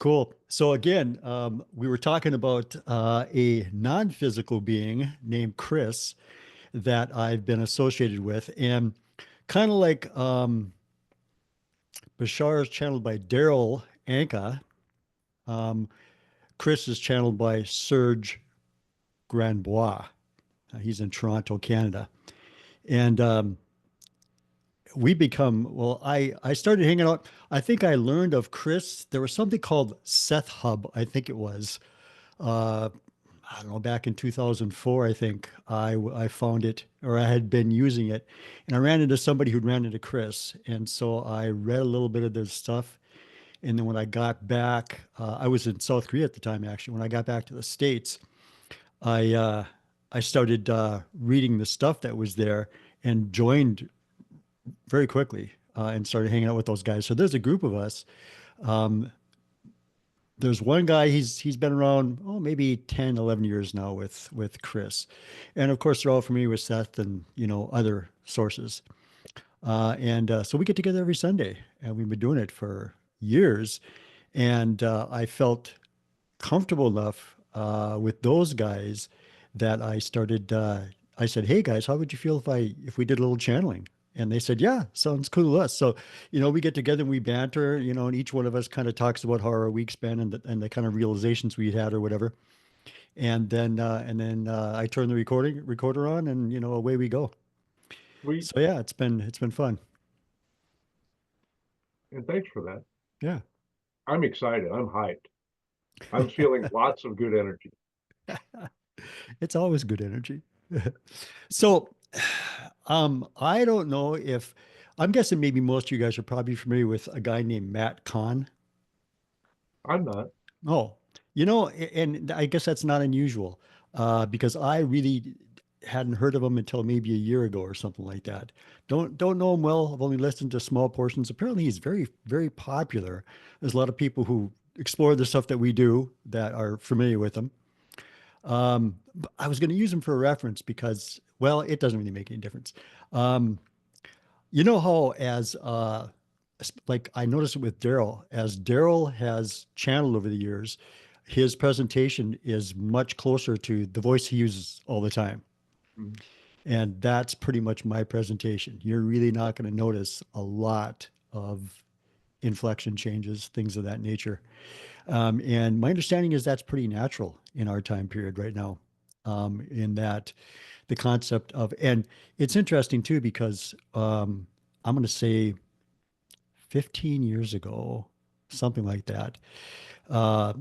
Cool. So again, we were talking about a non-physical being named Chris that I've been associated with, and kind of like Bashar is channeled by Daryl Anka. Um, Chris is channeled by Serge Granbois. He's in Toronto, Canada, and we become well. I started hanging out. I think I learned of Chris. There was something called Seth Hub. I think it was. Uh, I don't know, back in 2004, I think I found it, or I had been using it, and I ran into somebody who'd ran into Chris, and so I read a little bit of their stuff, and then when I got back, I was in South Korea at the time, actually. When I got back to the States, I uh, I started reading the stuff that was there and joined very quickly and started hanging out with those guys. So there's a group of us. Um, there's one guy, he's been around, oh, maybe 10, 11 years now with Chris. And of course, they're all familiar with Seth and, other sources. And so we get together every Sunday, and we've been doing it for years. And I felt comfortable enough with those guys that I said, hey guys, how would you feel if we did a little channeling? And they said, yeah, sounds cool to us. So, we get together and we banter, and each one of us kind of talks about how our week's been and the kind of realizations we had or whatever. And then I turn the recorder on and, away we go. Sweet. So yeah, it's been fun. And thanks for that. Yeah. I'm excited. I'm hyped. I'm feeling lots of good energy. It's always good energy. So, I don't know if I'm guessing maybe most of you guys are probably familiar with a guy named Matt Kahn. I'm not. Oh, and I guess that's not unusual, because I really hadn't heard of him until maybe a year ago or something like that. Don't know him well. I've only listened to small portions. Apparently, he's very, very popular. There's a lot of people who explore the stuff that we do that are familiar with him. But I was going to use him for a reference because, well, it doesn't really make any difference. Um, you know how like I noticed it with Daryl, as Daryl has channeled over the years, his presentation is much closer to the voice he uses all the time. Mhm. And that's pretty much my presentation. You're really not going to notice a lot of inflection changes, things of that nature. And my understanding is that's pretty natural in our time period right now, in that the concept of, and it's interesting too, because I'm going to say 15 years ago, something like that. Uh,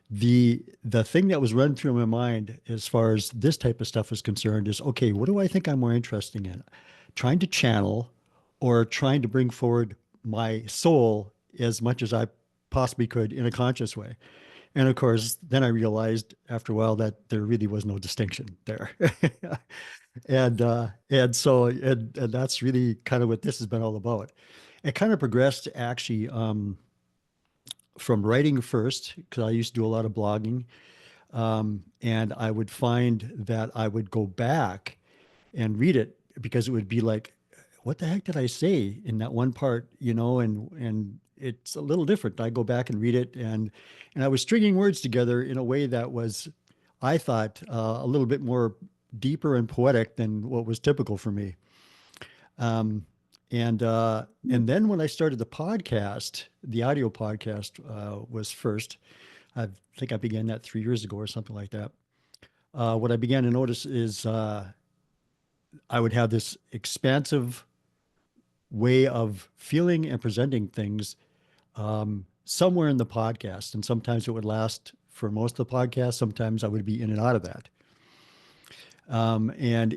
the thing that was running through my mind as far as this type of stuff is concerned is, okay, what do I think I'm more interested in? Trying to channel or trying to bring forward my soul as much as I possibly could in a conscious way. And of course, then I realized after a while that there really was no distinction there. And that's really kind of what this has been all about. It kind of progressed actually, from writing first, because I used to do a lot of blogging. And I would find that I would go back and read it because it would be like, what the heck did I say in that one part, and it's a little different. I go back and read it, and I was stringing words together in a way that was, I thought, a little bit more deeper and poetic than what was typical for me. Um, and then when I started the podcast, the audio podcast was first. I think I began that 3 years ago or something like that. What I began to notice is I would have this expansive way of feeling and presenting things somewhere in the podcast. And sometimes it would last for most of the podcast. Sometimes I would be in and out of that. And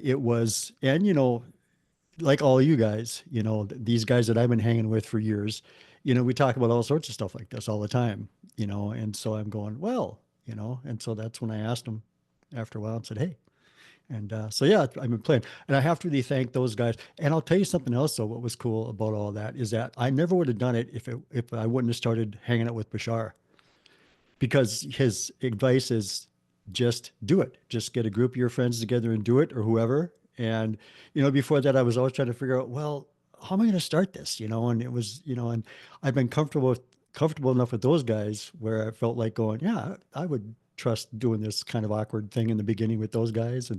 like all you guys, these guys that I've been hanging with for years, we talk about all sorts of stuff like this all the time, and so I'm going, well, and so that's when I asked them after a while and said, hey, and so yeah, I've been playing, and I have to really thank those guys. And I'll tell you something else though. What was cool about all that is that I never would have done it if I wouldn't have started hanging out with Bashar, because his advice is just do it. Just get a group of your friends together and do it, or whoever. And before that, I was always trying to figure out, well, how am I going to start this? And it was, and I've been comfortable with comfortable enough with those guys where I felt like going, yeah, I would trust doing this kind of awkward thing in the beginning with those guys.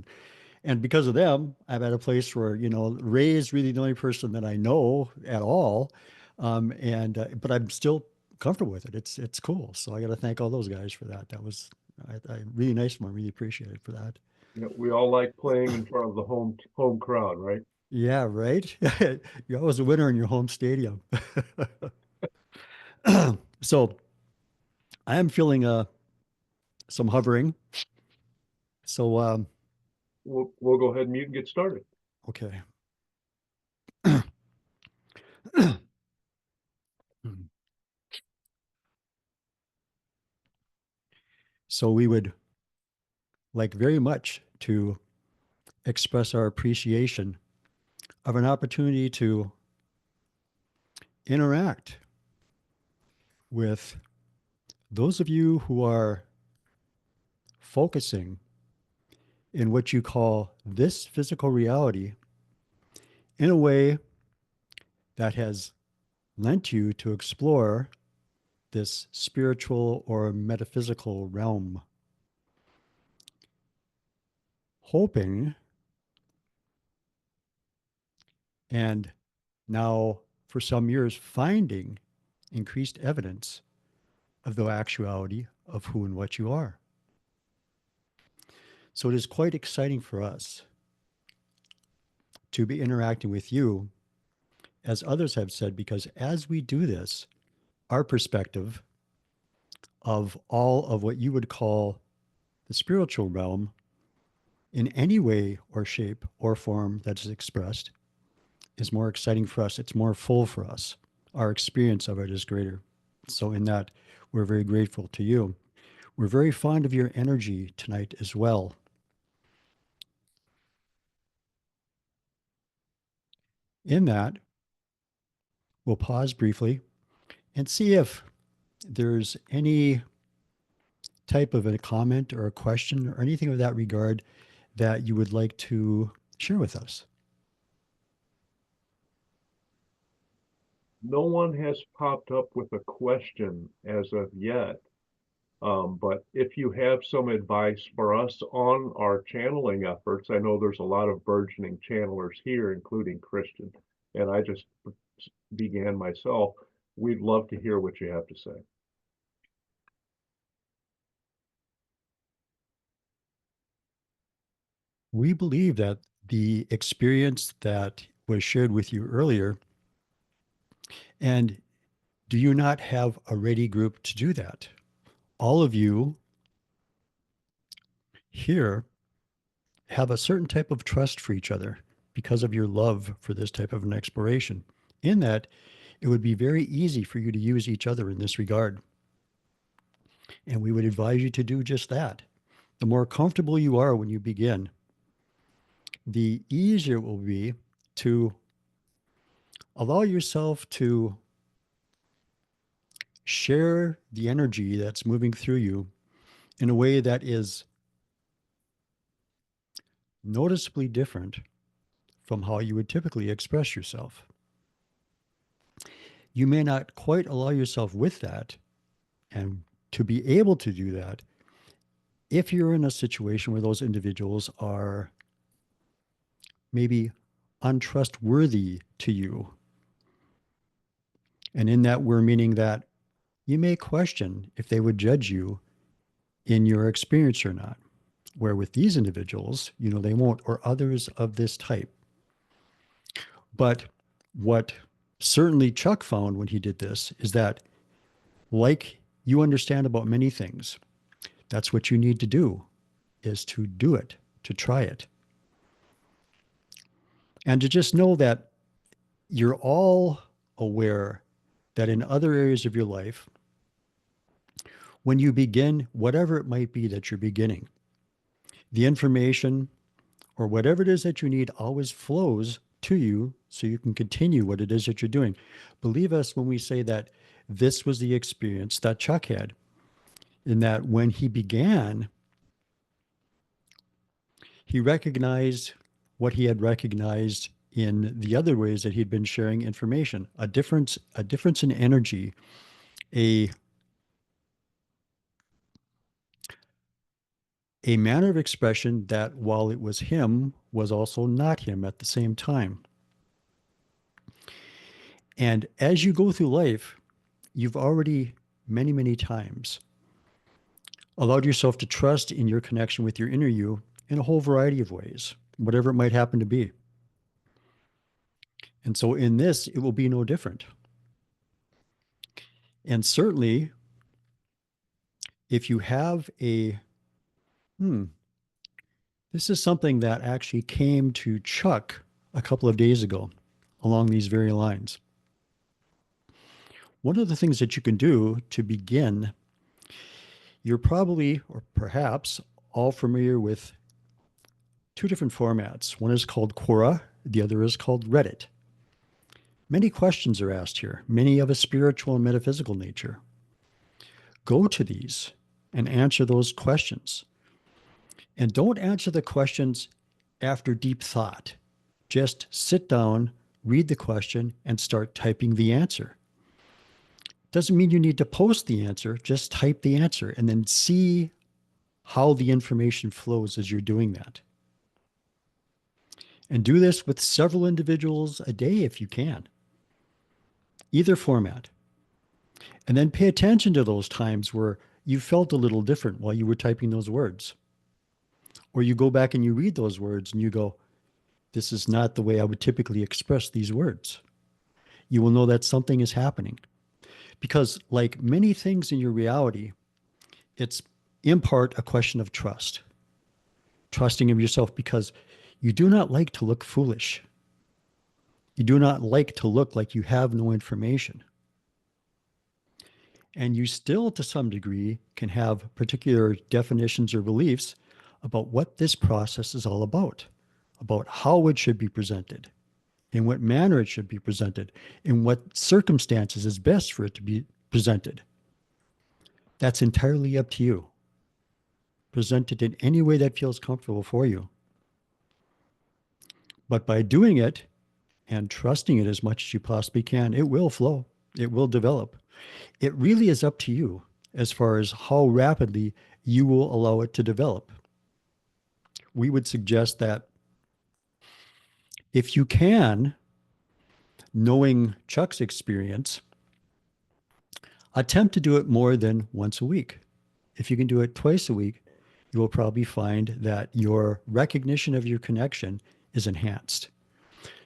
And because of them, I'm at a place where, Ray is really the only person that I know at all. And but I'm still comfortable with it. It's cool. So I got to thank all those guys for that. That was really nice of them. I really appreciate it for that. You know, we all like playing in front of the home crowd, right? Yeah, right. You're always a winner in your home stadium. So I am feeling some hovering. So We'll go ahead and mute and get started. okay. So we would like very much to express our appreciation of an opportunity to interact with those of you who are focusing in what you call this physical reality in a way that has lent you to explore this spiritual or metaphysical realm, hoping and now for some years finding increased evidence of the actuality of who and what you are. So it is quite exciting for us to be interacting with you, as others have said, because as we do this, our perspective of all of what you would call the spiritual realm in any way or shape or form that is expressed is more exciting for us. It's more full for us. Our experience of it is greater. So, in that, we're very grateful to you. We're very fond of your energy tonight as well. In that, we'll pause briefly and see if there's any type of a comment or a question or anything of that regard that you would like to share with us. No one has popped up with a question as of yet. But if you have some advice for us on our channeling efforts, I know there's a lot of burgeoning channelers here, including Christian, and I just began myself. We'd love to hear what you have to say. We believe that the experience that was shared with you earlier, and do you not have a ready group to do that? All of you here have a certain type of trust for each other because of your love for this type of an exploration. In that, it would be very easy for you to use each other in this regard. And we would advise you to do just that. The more comfortable you are when you begin, the easier it will be to allow yourself to share the energy that's moving through you in a way that is noticeably different from how you would typically express yourself. You may not quite allow yourself with that, and to be able to do that, if you're in a situation where those individuals are maybe untrustworthy to you. And in that, we're meaning that you may question if they would judge you in your experience or not. Where with these individuals, they won't, or others of this type. But what certainly Chuck found when he did this is that, like you understand about many things, that's what you need to do, is to do it, to try it. And to just know that you're all aware that in other areas of your life, when you begin, whatever it might be that you're beginning, the information or whatever it is that you need always flows to you so you can continue what it is that you're doing. Believe us when we say that this was the experience that Chuck had, in that when he began, he recognized what he had recognized in the other ways that he'd been sharing information, a difference in energy a a manner of expression that, while it was him, was also not him at the same time. And as you go through life, you've already many, many times allowed yourself to trust in your connection with your inner you in a whole variety of ways, whatever it might happen to be. And so in this, it will be no different. And certainly, if you have hmm, this is something that actually came to Chuck a couple of days ago along these very lines. One of the things that you can do to begin, you're probably, or perhaps, all familiar with two different formats. One is called Quora, the other is called Reddit. Many questions are asked here, many of a spiritual and metaphysical nature. Go to these and answer those questions. And don't answer the questions after deep thought. Just sit down, read the question, and start typing the answer. Doesn't mean you need to post the answer, just type the answer and then see how the information flows as you're doing that. And do this with several individuals a day if you can, either format. And then pay attention to those times where you felt a little different while you were typing those words. Or you go back and you read those words and you go, this is not the way I would typically express these words. You will know that something is happening. Because, like many things in your reality, it's in part a question of trust, trusting of yourself, because you do not like to look foolish. You do not like to look like you have no information. And you still, to some degree, can have particular definitions or beliefs about what this process is all about how it should be presented, in what manner it should be presented, in what circumstances is best for it to be presented. That's entirely up to you. Present it in any way that feels comfortable for you. But by doing it and trusting it as much as you possibly can, it will flow, it will develop. It really is up to you as far as how rapidly you will allow it to develop. We would suggest that if you can, knowing Chuck's experience, attempt to do it more than once a week. If you can do it twice a week, you will probably find that your recognition of your connection is enhanced.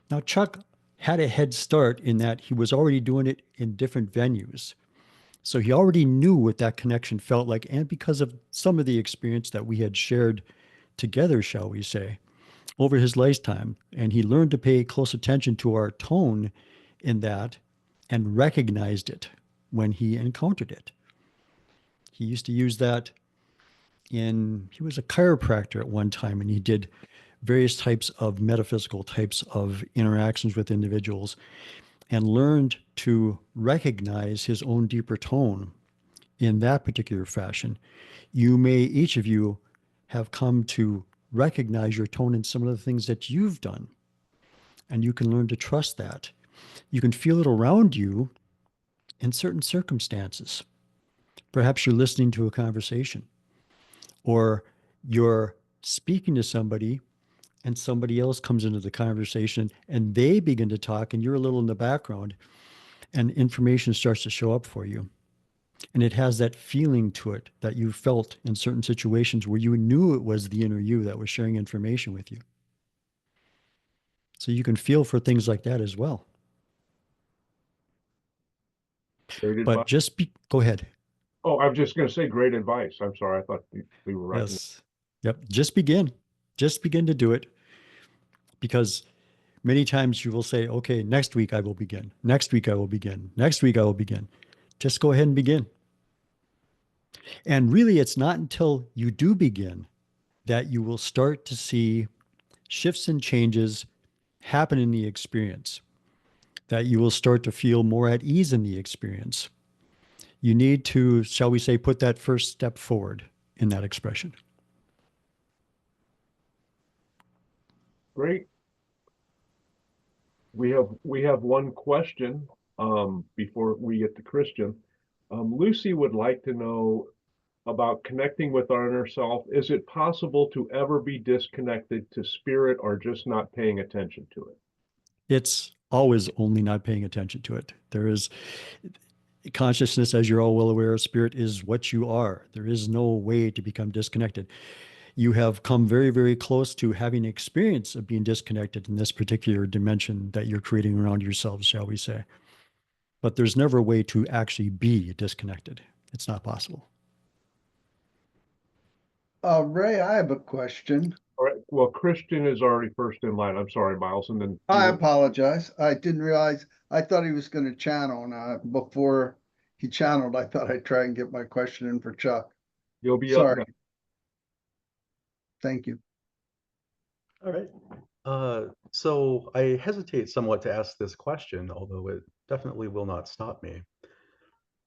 Now, Chuck had a head start in that he was already doing it in different venues. So he already knew what that connection felt like. And because of some of the experience that we had shared together, shall we say, over his lifetime, and he learned to pay close attention to our tone in that and recognized it when he encountered it. He used to use that he was a chiropractor at one time, and he did various types of metaphysical types of interactions with individuals and learned to recognize his own deeper tone in that particular fashion. You may, each of you, have come to recognize your tone in some of the things that you've done, and you can learn to trust that. You can feel it around you in certain circumstances. Perhaps you're listening to a conversation, or you're speaking to somebody and somebody else comes into the conversation and they begin to talk and you're a little in the background and information starts to show up for you. And it has that feeling to it that you felt in certain situations where you knew it was the inner you that was sharing information with you. So you can feel for things like that as well. Great But advice. go ahead. Oh, I was just going to say great advice. I'm sorry. I thought we were wrapping up. Yes. Yep. Just begin. Just begin to do it, because many times you will say, okay, next week I will begin. Next week I will begin. Next week I will begin. Just go ahead and begin. And really, it's not until you do begin that you will start to see shifts and changes happen in the experience, that you will start to feel more at ease in the experience. You need to, shall we say, put that first step forward in that expression. Great. We have one question before we get to Christian. Lucy would like to know about connecting with our inner self. Is it possible to ever be disconnected to spirit or just not paying attention to it? It's always only not paying attention to it. There is consciousness, as you're all well aware, spirit is what you are. There is no way to become disconnected. You have come very, very close to having experience of being disconnected in this particular dimension that you're creating around yourselves, shall we say. But there's never a way to actually be disconnected. It's not possible. Ray, I have a question. All right. Well, Christian is already first in line. I'm sorry, Miles, and then I apologize. I didn't realize, I thought he was going to channel, and before he channeled, I thought I'd try and get my question in for Chuck. you'll be up Sorry. next. Thank you. All right. So I hesitate somewhat to ask this question, although it definitely will not stop me.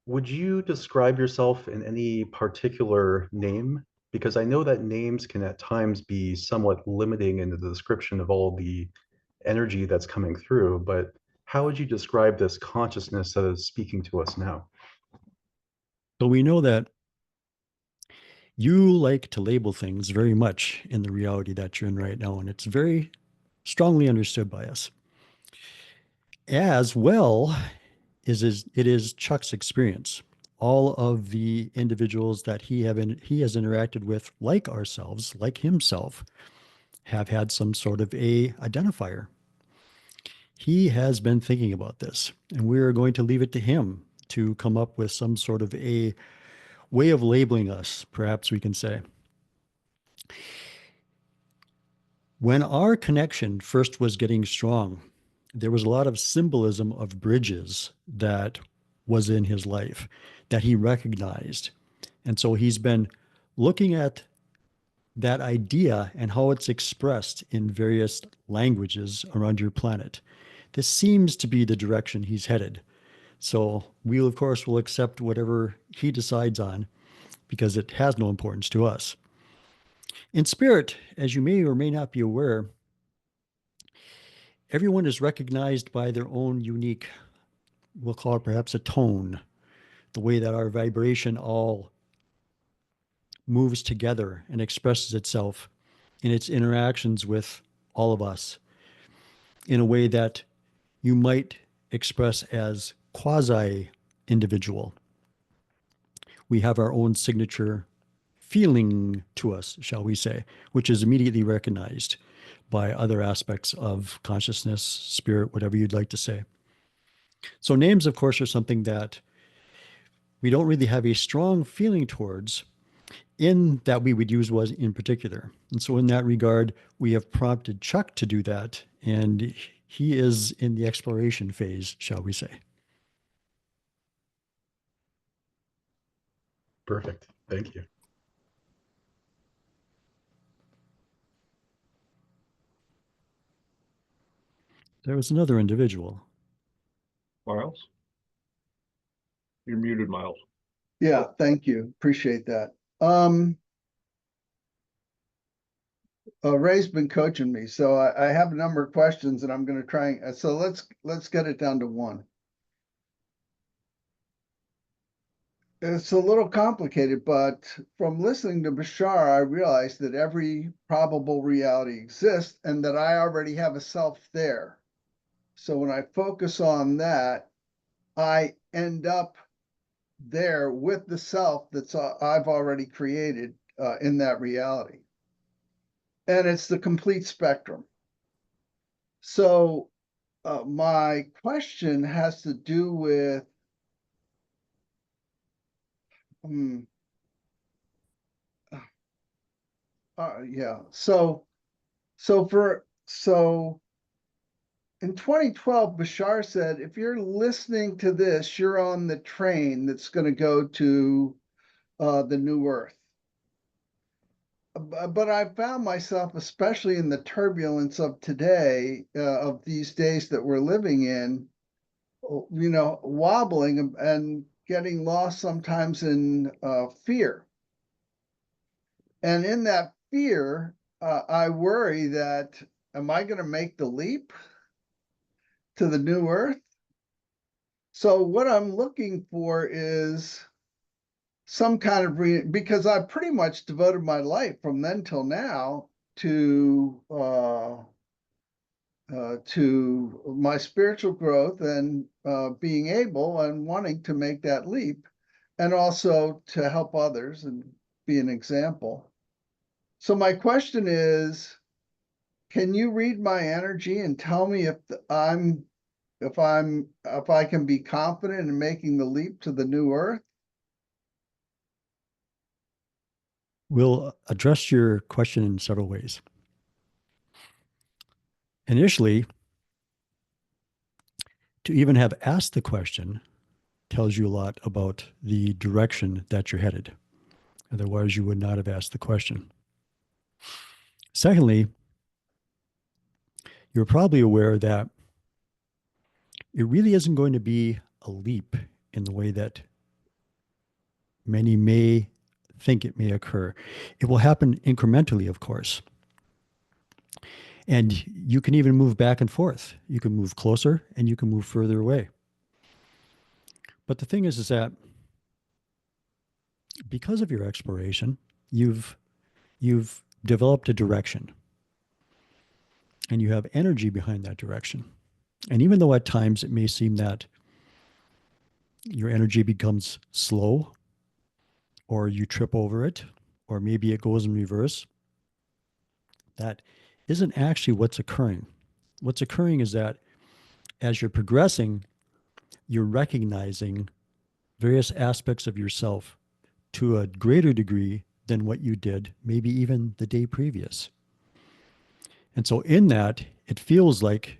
Would you describe yourself in any particular name? Because I know that names can at times be somewhat limiting in the description of all the energy that's coming through, but how would you describe this consciousness that is speaking to us now? So we know that you like to label things very much in the reality that you're in right now, and it's very strongly understood by us. As well it is Chuck's experience. All of the individuals that he has interacted with, like ourselves, like himself, have had some sort of a identifier. He has been thinking about this, and we are going to leave it to him to come up with some sort of a way of labeling us, perhaps we can say. When our connection first was getting strong, there was a lot of symbolism of bridges that was in his life that he recognized. And so he's been looking at that idea and how it's expressed in various languages around your planet. This seems to be the direction he's headed. So we, of course, will accept whatever he decides on because it has no importance to us. In spirit, as you may or may not be aware, everyone is recognized by their own unique, we'll call it perhaps a tone, the way that our vibration all moves together and expresses itself in its interactions with all of us in a way that you might express as quasi individual. We have our own signature feeling to us, shall we say, which is immediately recognized by other aspects of consciousness, spirit, whatever you'd like to say. So names, of course, are something that we don't really have a strong feeling towards in that we would use was in particular. And so in that regard, we have prompted Chuck to do that. And he is in the exploration phase, shall we say. Perfect. Thank you. There was another individual. Miles? You're muted, Miles. Yeah, thank you. Appreciate that. Ray's been coaching me, so I have a number of questions, and I'm going to try. So let's get it down to one. It's a little complicated, but from listening to Bashar, I realized that every probable reality exists, and that I already have a self there. So when I focus on that, I end up there with the self that's I've already created in that reality. And it's the complete spectrum. So my question has to do with yeah. So in 2012, Bashar said, if you're listening to this, you're on the train that's going to go to the New Earth. But I found myself, especially in the turbulence of today, of these days that we're living in, wobbling and getting lost sometimes in fear. And in that fear, I worry that, am I going to make the leap to the New Earth? So what I'm looking for is some kind of because I've pretty much devoted my life from then till now to my spiritual growth and being able and wanting to make that leap, and also to help others and be an example. So my question is, can you read my energy and tell me if I can be confident in making the leap to the new earth? We'll address your question in several ways. Initially, to even have asked the question tells you a lot about the direction that you're headed. Otherwise, you would not have asked the question. Secondly, you're probably aware that it really isn't going to be a leap in the way that many may think it may occur. It will happen incrementally, of course. And you can even move back and forth. You can move closer and you can move further away. But the thing is that because of your exploration, you've developed a direction and you have energy behind that direction. And even though at times it may seem that your energy becomes slow or you trip over it, or maybe it goes in reverse, that isn't actually what's occurring. What's occurring is that as you're progressing, you're recognizing various aspects of yourself to a greater degree than what you did, maybe even the day previous. And so, in that, it feels like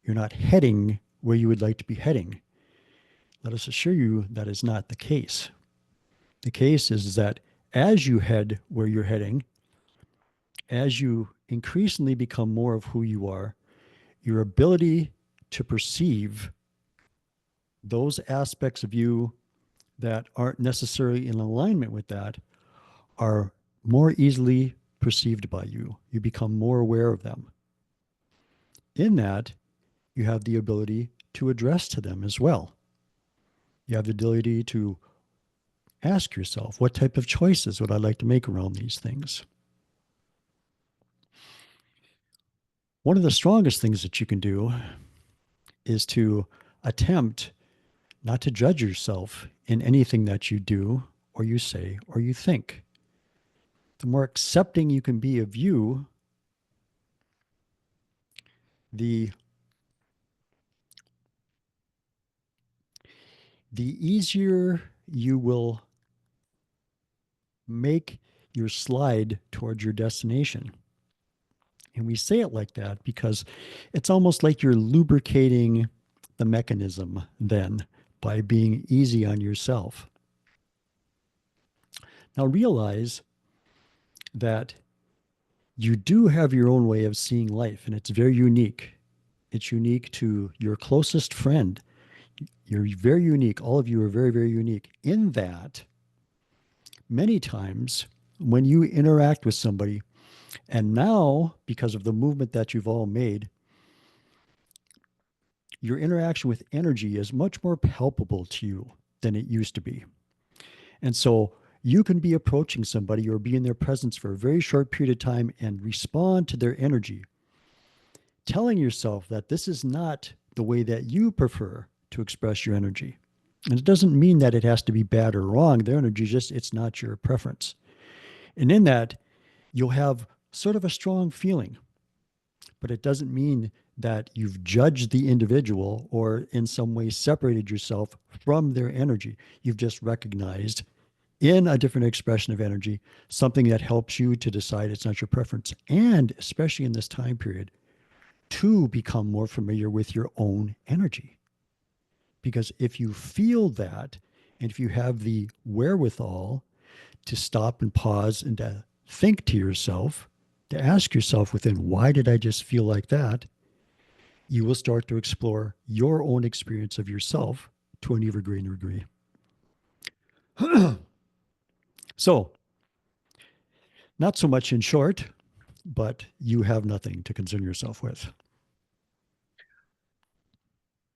you're not heading where you would like to be heading. Let us assure you that is not the case. The case is that as you head where you're heading, as you increasingly become more of who you are, your ability to perceive those aspects of you that aren't necessarily in alignment with that are more easily perceived by you. You become more aware of them. In that, you have the ability to address to them as well. You have the ability to ask yourself, what type of choices would I like to make around these things? One of the strongest things that you can do is to attempt not to judge yourself in anything that you do or you say or you think. The more accepting you can be of you, the easier you will make your slide towards your destination. And we say it like that because it's almost like you're lubricating the mechanism then by being easy on yourself. Now realize that you do have your own way of seeing life, and it's very unique. It's unique to your closest friend. You're very unique. All of you are very, very unique in that many times when you interact with somebody, and now because of the movement that you've all made, your interaction with energy is much more palpable to you than it used to be. And so you can be approaching somebody or be in their presence for a very short period of time and respond to their energy, telling yourself that this is not the way that you prefer to express your energy. And it doesn't mean that it has to be bad or wrong. Their energy is just, it's not your preference. And in that, you'll have sort of a strong feeling, but it doesn't mean that you've judged the individual or in some way separated yourself from their energy. You've just recognized in a different expression of energy something that helps you to decide it's not your preference. And especially in this time period, to become more familiar with your own energy. Because if you feel that, and if you have the wherewithal to stop and pause and to think to yourself, to ask yourself within, why did I just feel like that? You will start to explore your own experience of yourself to an ever greater degree. So, not so much in short, but you have nothing to concern yourself with.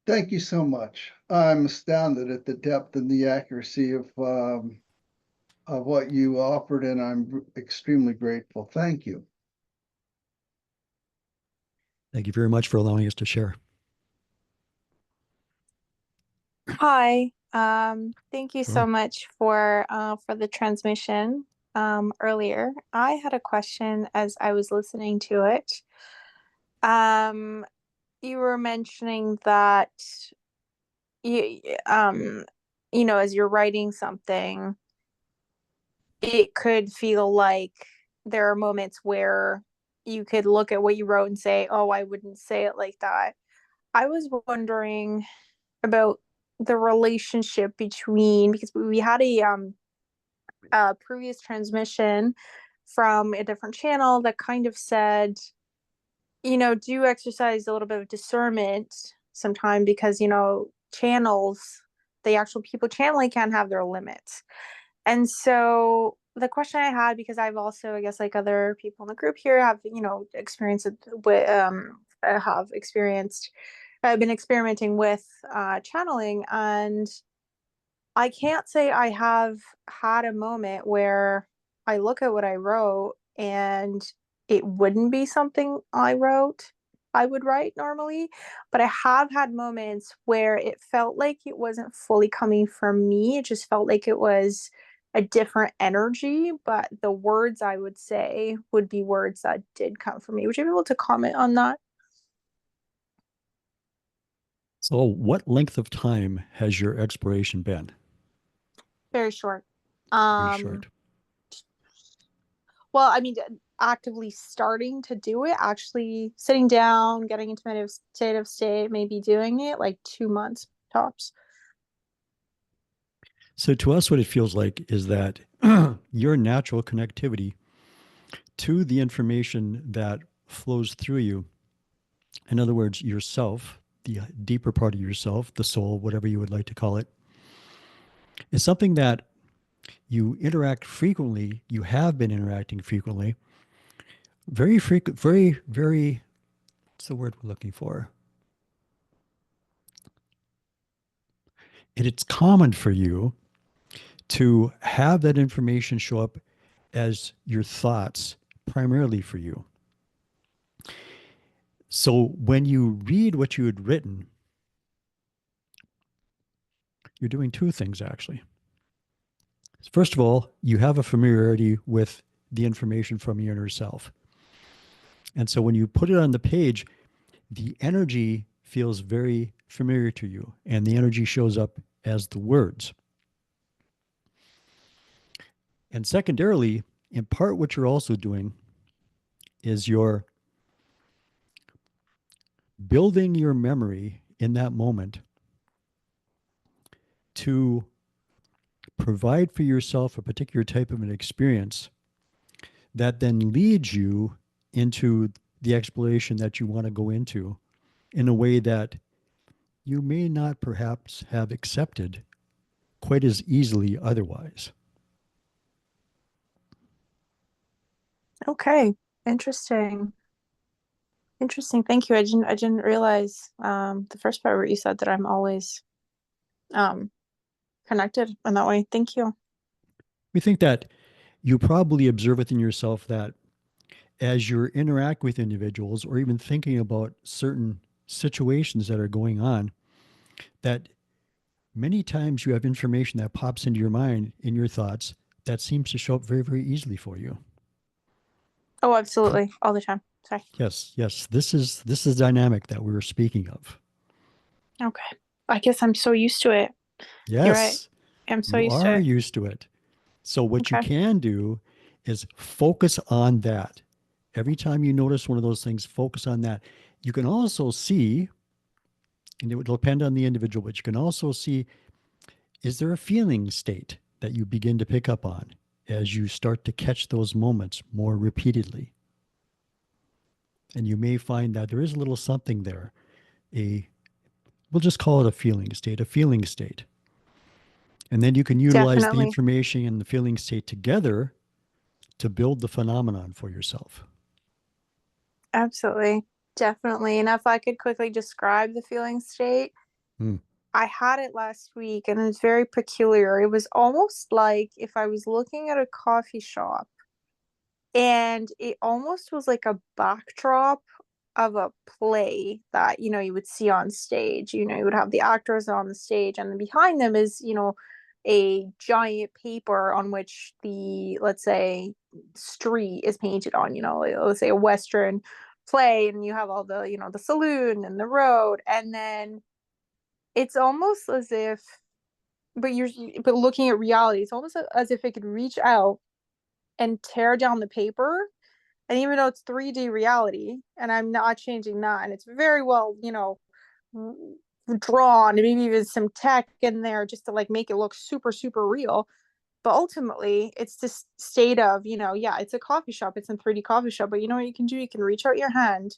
Thank you so much. I'm astounded at the depth and the accuracy of what you offered, and I'm extremely grateful. Thank you. Thank you very much for allowing us to share. Hi. Thank you Sure. so much for the transmission earlier. I had a question as I was listening to it. You were mentioning that you as you're writing something, it could feel like there are moments where you could look at what you wrote and say, "Oh, I wouldn't say it like that." I was wondering about the relationship between, because we had a previous transmission from a different channel that kind of said, do exercise a little bit of discernment sometime, because channels, the actual people channeling, can have their limits. And so the question I had, because I've also, I guess, like other people in the group here, have experienced it with have experienced I've been experimenting with channeling, and I can't say I have had a moment where I look at what I wrote and it wouldn't be something I would write normally, but I have had moments where it felt like it wasn't fully coming from me. It just felt like it was a different energy, but the words I would say would be words that did come from me. Would you be able to comment on that? So, what length of time has your exploration been? Very short. Very Um, short. well, I mean, actively starting to do it, actually sitting down, getting into meditative state, maybe doing it like 2 months tops. So, to us, what it feels like is that your natural connectivity to the information that flows through you, in other words, yourself, the deeper part of yourself, the soul, whatever you would like to call it, is something that you interact frequently, you have been interacting frequently, very frequent, very, what's the word we're looking for? And it's common for you to have that information show up as your thoughts primarily for you. So when you read what you had written, you're doing two things actually. First of all, you have a familiarity with the information from your inner self. And so when you put it on the page, the energy feels very familiar to you, and the energy shows up as the words. And secondarily, in part, what you're also doing is you're building your memory in that moment to provide for yourself a particular type of an experience that then leads you into the exploration that you want to go into in a way that you may not perhaps have accepted quite as easily otherwise. Okay, interesting. Interesting. Thank you. I didn't realize the first part where you said that I'm always um connected in that way. Thank you. We think that you probably observe within yourself that as you interact with individuals or even thinking about certain situations that are going on, that many times you have information that pops into your mind in your thoughts that seems to show up very, very easily for you. Oh, absolutely. All the time. Sorry. Yes. This is the dynamic that we were speaking of. Okay. I guess I'm so used to it. You're right. Yes, I'm so you used to are it. used to it. So what you Okay. can do is focus on that. Every time you notice one of those things, focus on that. You can also see, and it would depend on the individual, but you can also see, is there a feeling state that you begin to pick up on as you start to catch those moments more repeatedly? And you may find that there is a little something there, we'll just call it a feeling state. And then you can utilize the Definitely. information and the feeling state together to build the phenomenon for yourself. Absolutely. Definitely. And if I could quickly describe the feeling state, Hmm. I had it last week and it's very peculiar. It was almost like if I was looking at a coffee shop and it almost was like a backdrop of a play that, you would see on stage. You would have the actors on the stage and then behind them is, a giant paper on which the, let's say, street is painted on, let's say a Western play, and you have all the, the saloon and the road. And then it's almost as if, but looking at reality, it's almost as if it could reach out and tear down the paper. And even though it's 3D reality, and I'm not changing that, and it's very well, drawn, and maybe even some tech in there just to like make it look super, super real. But ultimately, it's this state of, yeah, it's a coffee shop, it's a 3D coffee shop, but you know what you can do? You can reach out your hand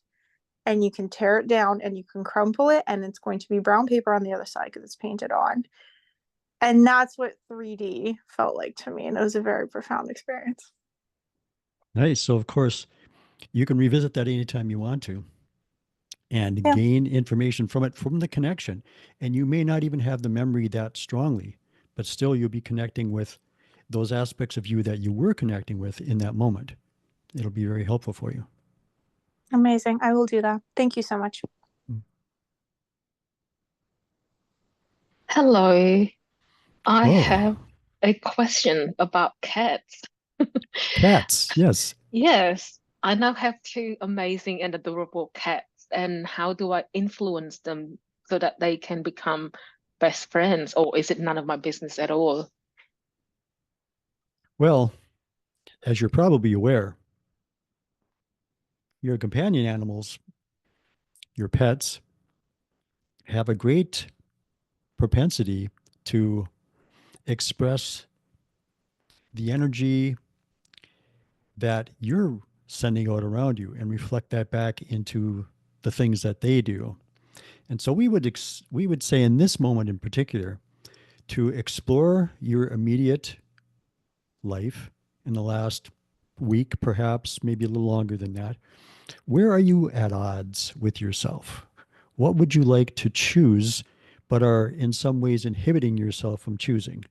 and you can tear it down and you can crumple it, and it's going to be brown paper on the other side because it's painted on. And that's what 3D felt like to me. And it was a very profound experience. Nice. So, of course, you can revisit that anytime you want to and Yeah. gain information from it, from the connection. And you may not even have the memory that strongly, but still you'll be connecting with those aspects of you that you were connecting with in that moment. It'll be very helpful for you. Amazing. I will do that. Thank you so much. Hello, I Oh, have a question about cats. cats. Yes. Yes, I now have two amazing and adorable cats, and how do I influence them so that they can become best friends, or is it none of my business at all? Well, as you're probably aware, your companion animals, your pets, have a great propensity to express the energy that you're sending out around you and reflect that back into the things that they do. And so we would say in this moment in particular to explore your immediate life in the last week, perhaps maybe a little longer than that. Where are you at odds with yourself? What would you like to choose, but are in some ways inhibiting yourself from choosing?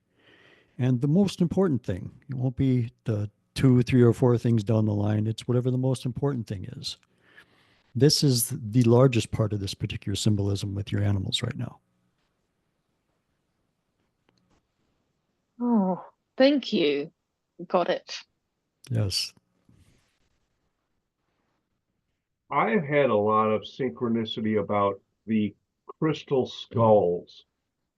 And the most important thing, it won't be the two, three, or four things down the line. It's whatever the most important thing is. This is the largest part of this particular symbolism with your animals right now. Oh, thank you. Got it. Yes. I've had a lot of synchronicity about the crystal skulls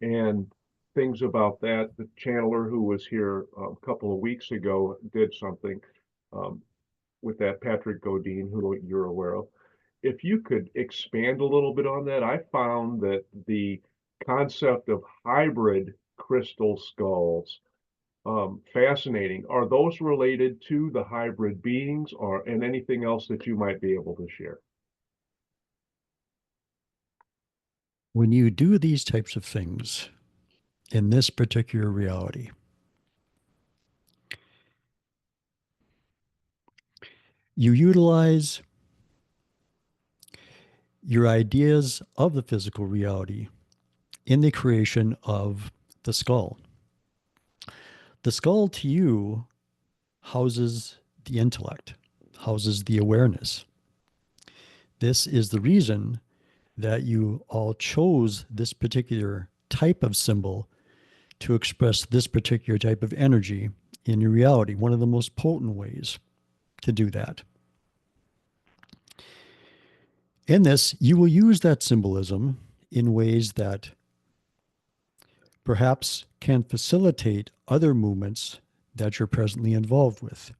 and things about that. The channeler who was here a couple of weeks ago did something um, with that, Patrick Godine, who you're aware of. If you could expand a little bit on that, I found that the concept of hybrid crystal skulls fascinating. Are those related to the hybrid beings, or and anything else that you might be able to share? When you do these types of things in this particular reality, you utilize your ideas of the physical reality in the creation of the skull. The skull to you houses the intellect, houses the awareness. This is the reason that you all chose this particular type of symbol to express this particular type of energy in your reality. One of the most potent ways to do that. In this, you will use that symbolism in ways that perhaps can facilitate other movements that you're presently involved with.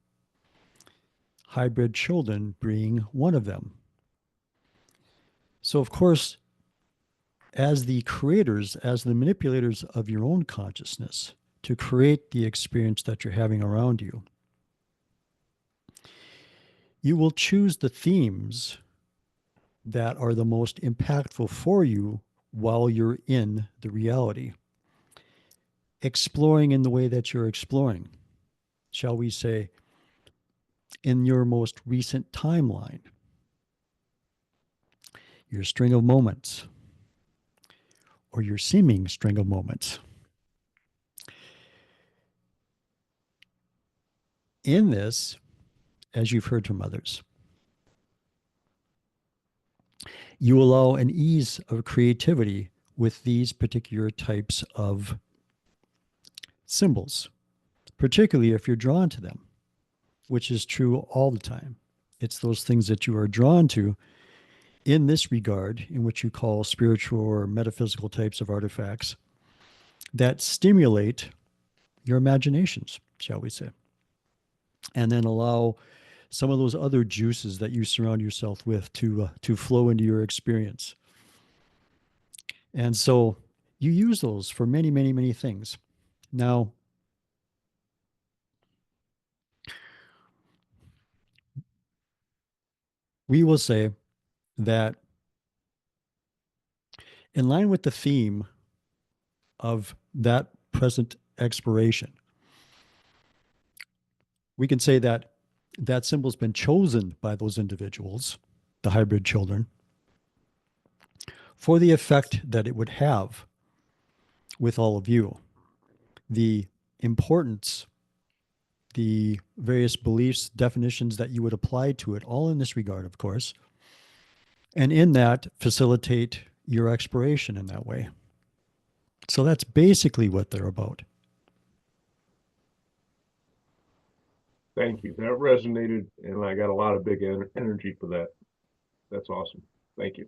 Hybrid children being one of them. So, of course, as the creators, as the manipulators of your own consciousness, to create the experience that you're having around you, you will choose the themes that are the most impactful for you while you're in the reality. Exploring in the way that you're exploring, shall we say, in your most recent timeline, your string of moments, or your seeming string of moments. In this, as you've heard from others, you allow an ease of creativity with these particular types of symbols, particularly if you're drawn to them, which is true all the time. It's those things that you are drawn to in this regard, in which you call spiritual or metaphysical types of artifacts, that stimulate your imaginations, shall we say, and then allow some of those other juices that you surround yourself with to flow into your experience. And so you use those for many, many, many things. Now, we will say that in line with the theme of that present expiration, we can say that that symbol's been chosen by those individuals, the hybrid children, for the effect that it would have with all of you. The importance, the various beliefs, definitions that you would apply to it, all in this regard, of course, and in that facilitate your exploration in that way. So that's basically what they're about. Thank you. That resonated, and I got a lot of big energy for that. That's awesome. Thank you.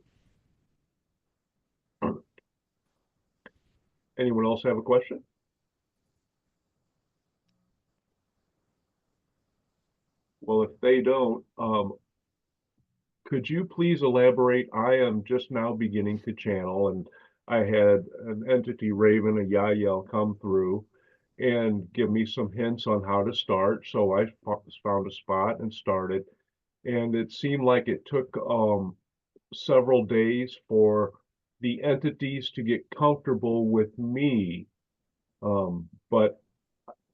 Anyone else have a question? Well, if they don't, could you please elaborate? I am just now beginning to channel, and I had an entity, Raven, a Yael, come through and give me some hints on how to start. So I found a spot and started, and it seemed like it took several days for the entities to get comfortable with me. But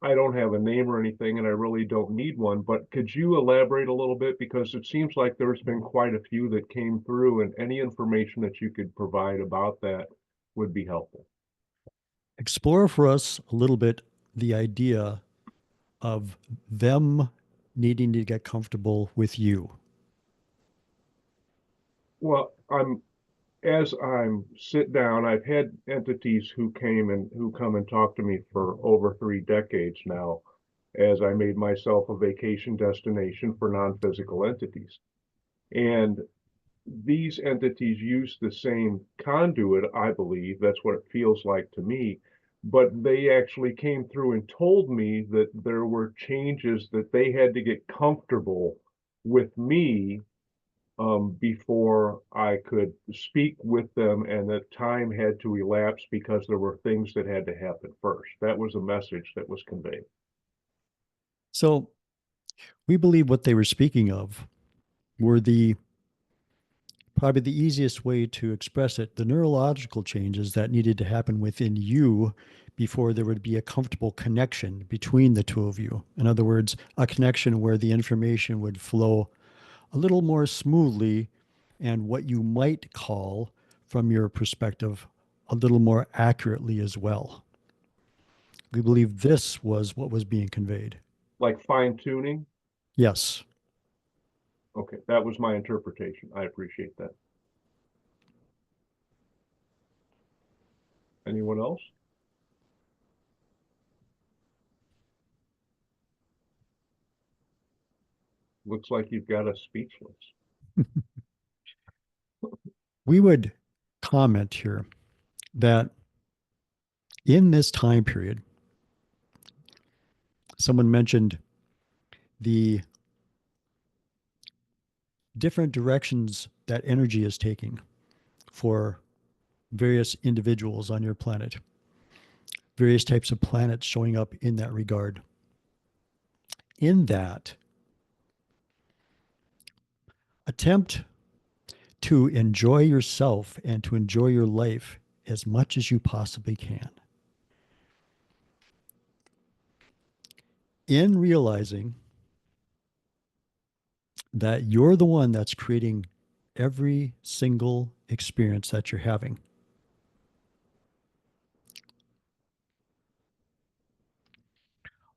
I don't have a name or anything, and I really don't need one, but could you elaborate a little bit? Because it seems like there's been quite a few that came through, and any information that you could provide about that would be helpful. Explore for us a little bit the idea of them needing to get comfortable with you. Well, as I'm sit down, I've had entities who come and talk to me for over 3 decades now, as I made myself a vacation destination for non-physical entities. And these entities use the same conduit, I believe. That's what it feels like to me. But they actually came through and told me that there were changes that they had to get comfortable with me before I could speak with them, and that time had to elapse because there were things that had to happen first. That was a message that was conveyed. So we believe what they were speaking of were probably the easiest way to express it, the neurological changes that needed to happen within you before there would be a comfortable connection between the two of you. In other words, a connection where the information would flow a little more smoothly and what you might call, from your perspective, a little more accurately as well. We believe this was what was being conveyed. Like fine tuning? Yes. Okay, that was my interpretation. I appreciate that. Anyone else? Looks like you've got us speechless. We would comment here that in this time period, someone mentioned the different directions that energy is taking for various individuals on your planet, various types of planets showing up in that regard. In that, attempt to enjoy yourself and to enjoy your life as much as you possibly can. In realizing that you're the one that's creating every single experience that you're having.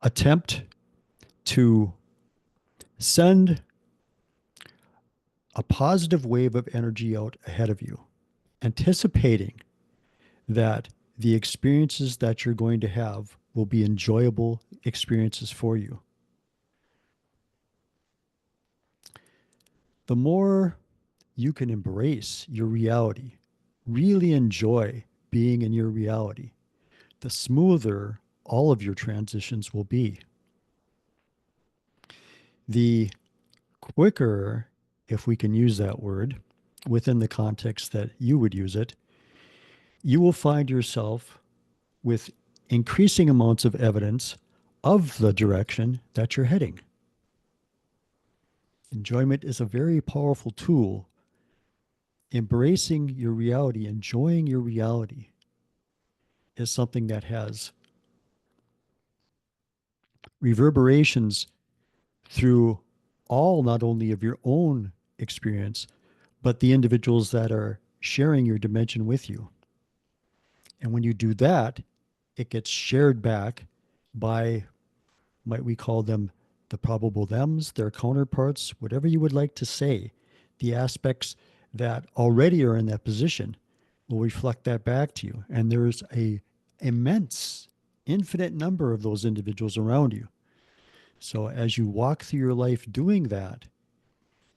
attempt to send a positive wave of energy out ahead of you, anticipating that the experiences that you're going to have will be enjoyable experiences for you. The more you can embrace your reality, really enjoy being in your reality, the smoother all of your transitions will be. The quicker, if we can use that word, within the context that you would use it, you will find yourself with increasing amounts of evidence of the direction that you're heading. Enjoyment is a very powerful tool. Embracing your reality, enjoying your reality, is something that has reverberations through all, not only of your own experience, but the individuals that are sharing your dimension with you. And when you do that, it gets shared back by, might we call them, the probable thems, their counterparts, whatever you would like to say. The aspects that already are in that position will reflect that back to you. And there's a immense, infinite number of those individuals around you. So as you walk through your life doing that,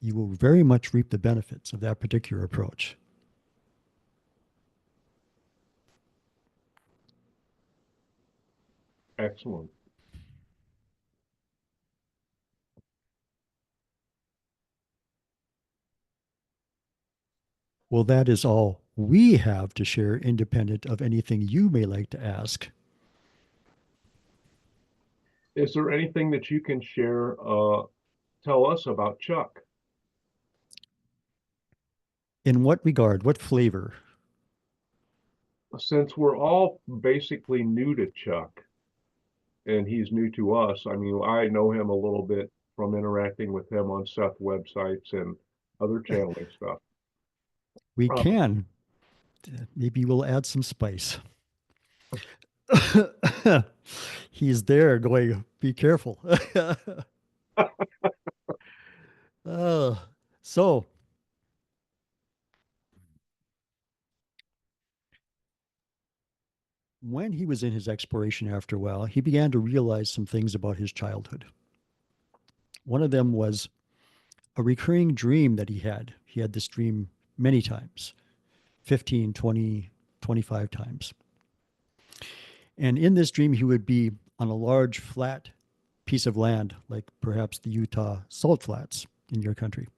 you will very much reap the benefits of that particular approach. Excellent. Well, that is all we have to share, independent of anything you may like to ask. Is there anything that you can share, tell us about Chuck? In what regard? What flavor? Since we're all basically new to Chuck and he's new to us, I mean, I know him a little bit from interacting with him on Seth websites and other channeling stuff. We Uh, can. Maybe we'll add some spice. He's there going, be careful. uh, so, when he was in his exploration after a while, he began to realize some things about his childhood. One of them was a recurring dream that he had. He had this dream many times, 15, 20, 25 times. And in this dream, he would be on a large, flat piece of land, like perhaps the Utah Salt Flats in your country.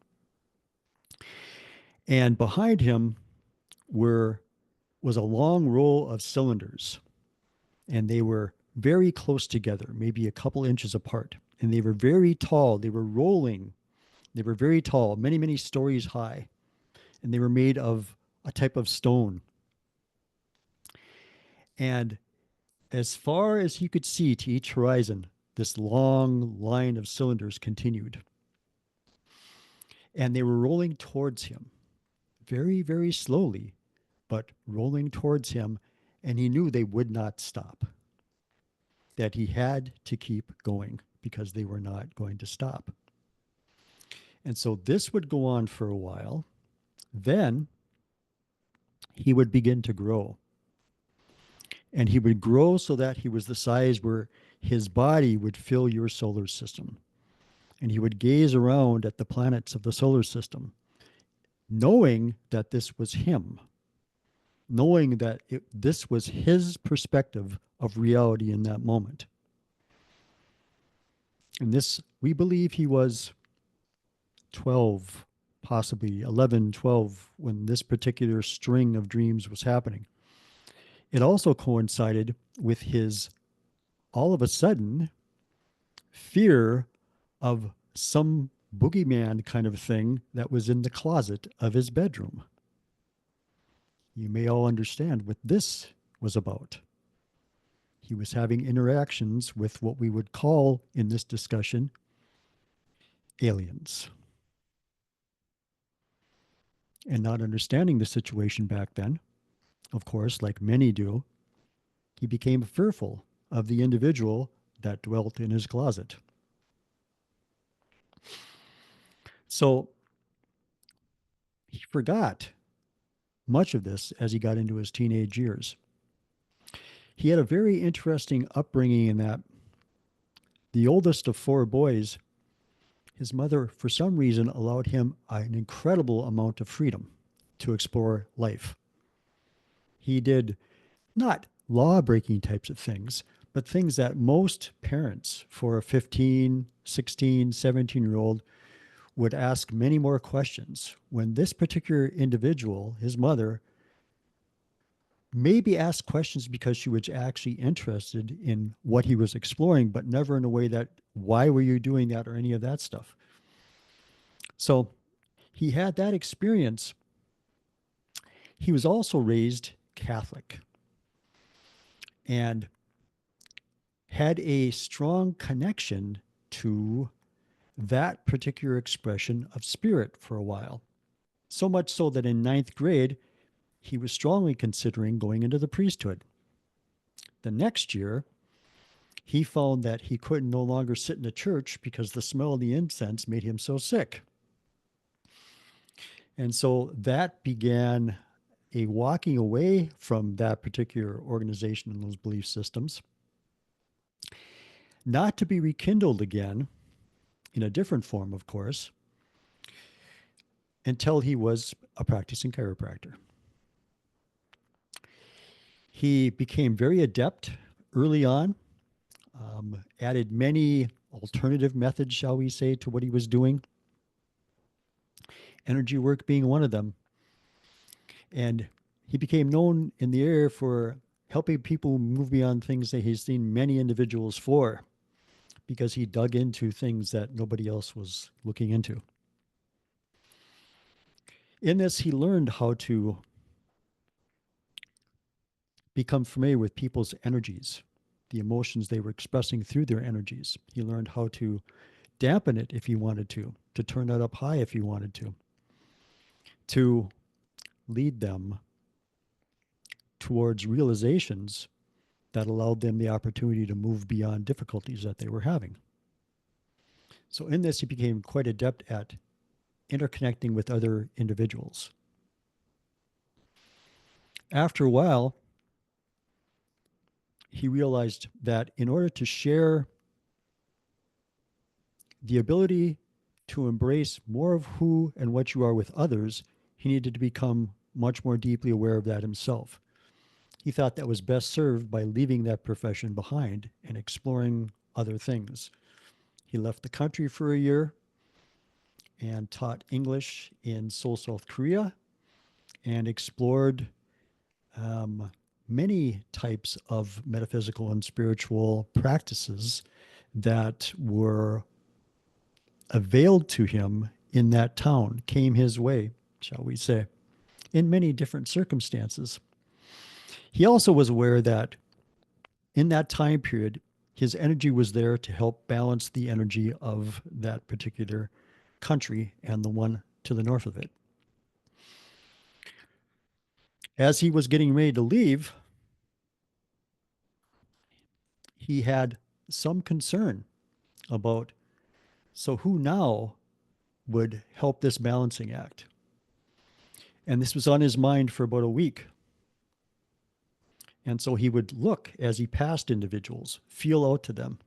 And behind him was a long row of cylinders, and they were very close together, maybe a couple inches apart. And they were very tall. They were rolling. They were very tall, many, many stories high. And they were made of a type of stone. And as far as he could see to each horizon, this long line of cylinders continued. And they were rolling towards him, very, very slowly, but rolling towards him. And he knew they would not stop, that he had to keep going because they were not going to stop. And so this would go on for a while. Then he would begin to grow. And he would grow so that he was the size where his body would fill your solar system. And he would gaze around at the planets of the solar system, knowing that this was him, knowing that this was his perspective of reality in that moment. And this, we believe he was 12, possibly 11, 12, when this particular string of dreams was happening. It also coincided with his, all of a sudden, fear of some boogeyman kind of thing that was in the closet of his bedroom. You may all understand what this was about. He was having interactions with what we would call in this discussion aliens. And not understanding the situation back then, of course, like many do, he became fearful of the individual that dwelt in his closet. So he forgot much of this as he got into his teenage years. He had a very interesting upbringing in that the oldest of four boys, his mother, for some reason, allowed him an incredible amount of freedom to explore life. He did not law-breaking types of things, but things that most parents for a 15, 16, 17-year-old would ask many more questions. When this particular individual, his mother, maybe asked questions because she was actually interested in what he was exploring, but never in a way that, why were you doing that, or any of that stuff. So he had that experience. He was also raised Catholic and had a strong connection to that particular expression of spirit for a while. So much so that in ninth grade, he was strongly considering going into the priesthood. The next year, he found that he could no longer sit in the church because the smell of the incense made him so sick. And so that began a walking away from that particular organization and those belief systems, not to be rekindled again in a different form, of course, until he was a practicing chiropractor. He became very adept early on, added many alternative methods, shall we say, to what he was doing, energy work being one of them. And he became known in the area for helping people move beyond things that he's seen many individuals for, because he dug into things that nobody else was looking into. In this, he learned how to become familiar with people's energies, the emotions they were expressing through their energies. He learned how to dampen it if he wanted to turn it up high if he wanted to lead them towards realizations that allowed them the opportunity to move beyond difficulties that they were having. So in this, he became quite adept at interconnecting with other individuals. After a while, he realized that in order to share the ability to embrace more of who and what you are with others, he needed to become much more deeply aware of that himself. He thought that was best served by leaving that profession behind and exploring other things. He left the country for a year and taught English in Seoul, South Korea, and explored many types of metaphysical and spiritual practices that were availed to him in that town, came his way, shall we say, in many different circumstances. He also was aware that in that time period, his energy was there to help balance the energy of that particular country and the one to the north of it. As he was getting ready to leave, he had some concern about, so who now would help this balancing act? And this was on his mind for about a week. And so he would look as he passed individuals, feel out to them.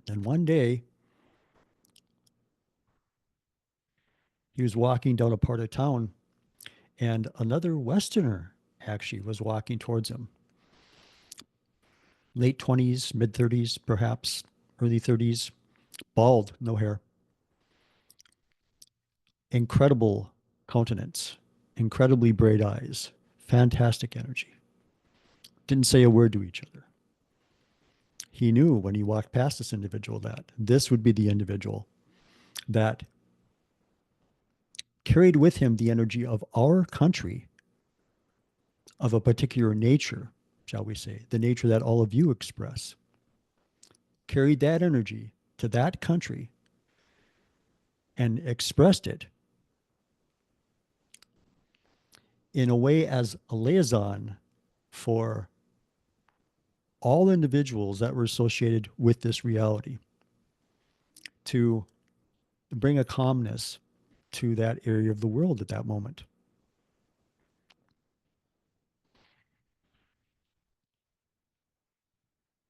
And one day, he was walking down a part of town, and another Westerner actually was walking towards him. Late 20s, mid 30s, perhaps early 30s, bald, no hair. Incredible countenance, incredibly bright eyes, fantastic energy. Didn't say a word to each other. He knew when he walked past this individual that this would be the individual that carried with him the energy of our country, of a particular nature, shall we say, the nature that all of you express, carried that energy to that country and expressed it in a way as a liaison for all individuals that were associated with this reality to bring a calmness to that area of the world at that moment.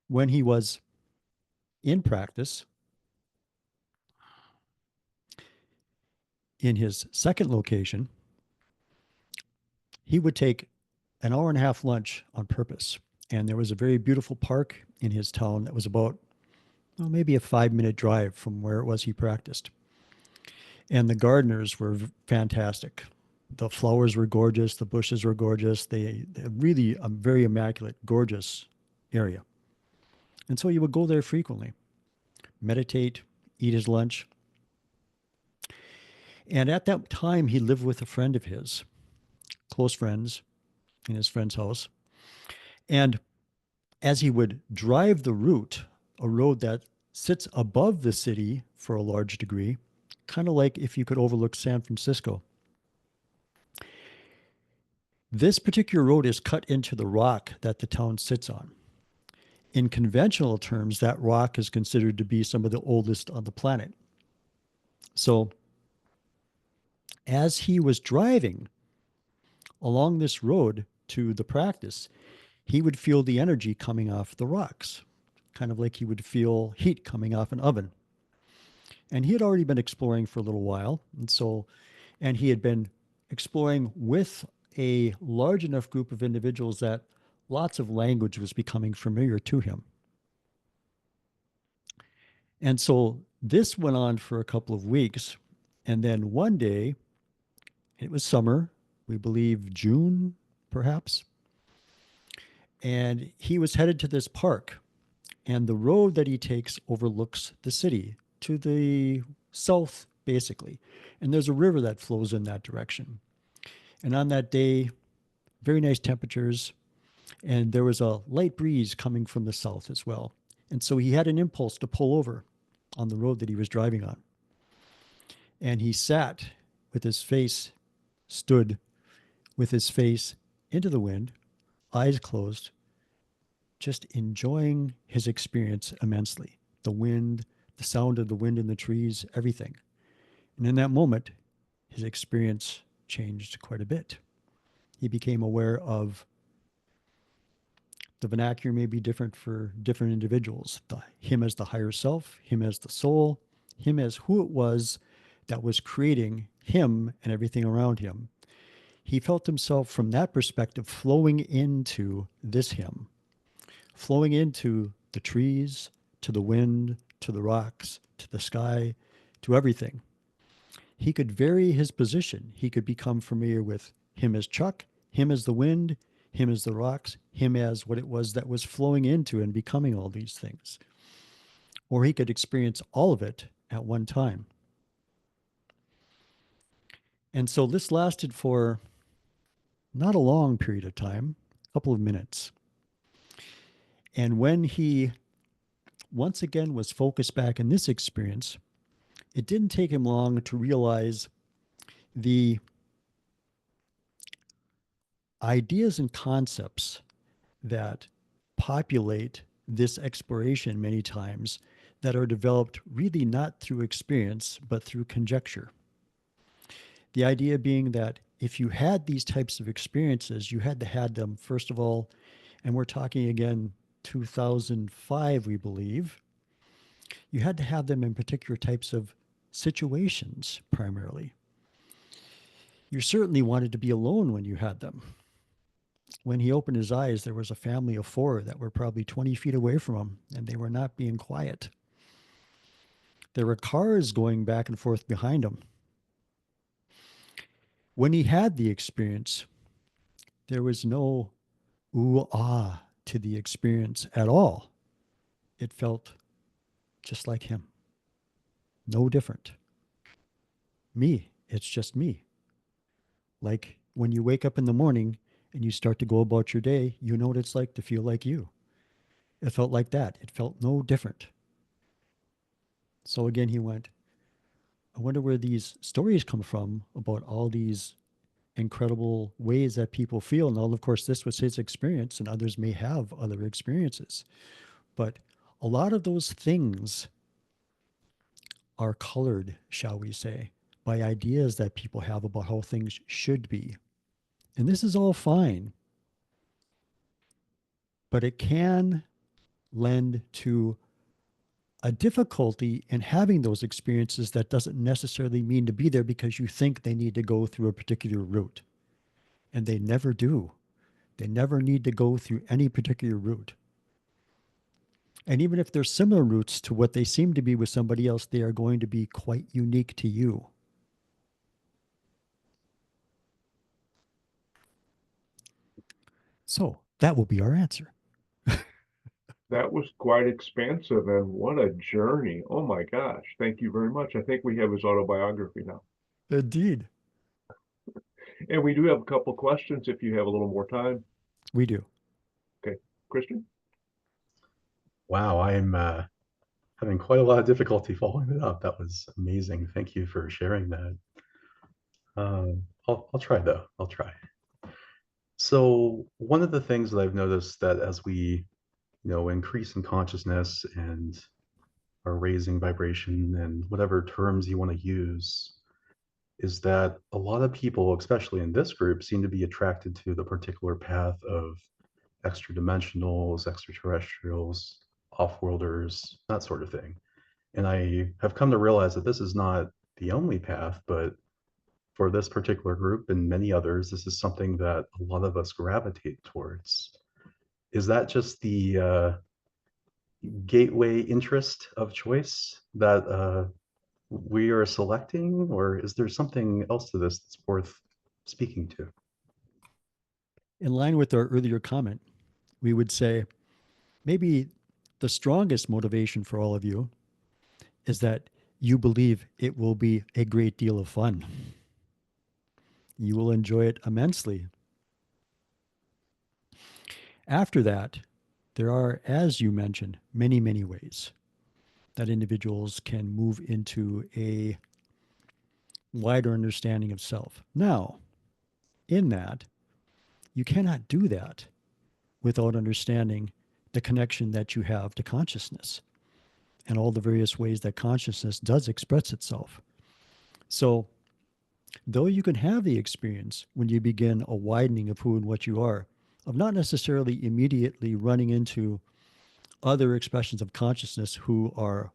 When he was in practice, in his second location, he would take an hour and a half lunch on purpose. And there was a very beautiful park in his town that was about, well, maybe a 5-minute drive from where it was he practiced. And the gardeners were fantastic. The flowers were gorgeous. The bushes were gorgeous. They really a very immaculate, gorgeous area. And so he would go there frequently, meditate, eat his lunch. And at that time, he lived with a friend of his, close friends, in his friend's house. And as he would drive the route, a road that sits above the city for a large degree, kind of like if you could overlook San Francisco. This particular road is cut into the rock that the town sits on. In conventional terms, that rock is considered to be some of the oldest on the planet. So as he was driving along this road to the practice, he would feel the energy coming off the rocks, kind of like he would feel heat coming off an oven. And he had already been exploring for a little while. And he had been exploring with a large enough group of individuals that lots of language was becoming familiar to him. And so this went on for a couple of weeks. And then one day, it was summer, we believe June, perhaps. And he was headed to this park. And the road that he takes overlooks the city to the south, basically. And there's a river that flows in that direction. And on that day, very nice temperatures. And there was a light breeze coming from the south as well. And so he had an impulse to pull over on the road that he was driving on. And he sat with his face, stood with his face into the wind, eyes closed, just enjoying his experience immensely. The wind, the sound of the wind in the trees, everything. And in that moment, his experience changed quite a bit. He became aware of the vernacular may be different for different individuals. Him as the higher self, him as the soul, him as who it was that was creating him and everything around him. He felt himself from that perspective flowing into this him, flowing into the trees, to the wind, to the rocks, to the sky, to everything. He could vary his position. He could become familiar with him as Chuck, him as the wind, him as the rocks, him as what it was that was flowing into and becoming all these things. Or he could experience all of it at one time. And so this lasted for not a long period of time, a couple of minutes. And when he once again was focused back in this experience, it didn't take him long to realize the ideas and concepts that populate this exploration many times that are developed really not through experience, but through conjecture. The idea being that if you had these types of experiences, you had to have them, first of all, and we're talking again 2005, we believe, you had to have them in particular types of situations primarily. You certainly wanted to be alone when you had them. When he opened his eyes, there was a family of 4 that were probably 20 feet away from him, and they were not being quiet. There were cars going back and forth behind him. When he had the experience, there was no ooh, ah to the experience at all. It felt just like him. No different. Me. It's just me. Like when you wake up in the morning and you start to go about your day, you know what it's like to feel like you. It felt like that. It felt no different. So again, he went, I wonder where these stories come from about all these incredible ways that people feel. Now, of course, this was his experience, and others may have other experiences. But a lot of those things are colored, shall we say, by ideas that people have about how things should be. And this is all fine, but it can lend to a difficulty in having those experiences that doesn't necessarily mean to be there because you think they need to go through a particular route. And they never do. They never need to go through any particular route. And even if they're similar routes to what they seem to be with somebody else, they are going to be quite unique to you. So that will be our answer. That was quite expansive, and what a journey. Oh my gosh. Thank you very much. I think we have his autobiography now. Indeed. And we do have a couple questions if you have a little more time. We do. Okay, Christian? Wow, I'm having quite a lot of difficulty following it up. That was amazing. Thank you for sharing that. I'll try though. I'll try. So one of the things that I've noticed that as we, increase in consciousness and are raising vibration and whatever terms you want to use, is that a lot of people, especially in this group, seem to be attracted to the particular path of extra dimensionals, extraterrestrials, off-worlders, that sort of thing. And I have come to realize that this is not the only path, but for this particular group and many others, this is something that a lot of us gravitate towards. Is that just the gateway interest of choice that we are selecting, or is there something else to this that's worth speaking to? In line with our earlier comment, we would say maybe the strongest motivation for all of you is that you believe it will be a great deal of fun. You will enjoy it immensely. After that, there are, as you mentioned, many, many ways that individuals can move into a wider understanding of self. Now, in that, you cannot do that without understanding the connection that you have to consciousness and all the various ways that consciousness does express itself. So, though you can have the experience when you begin a widening of who and what you are, of not necessarily immediately running into other expressions of consciousness who are,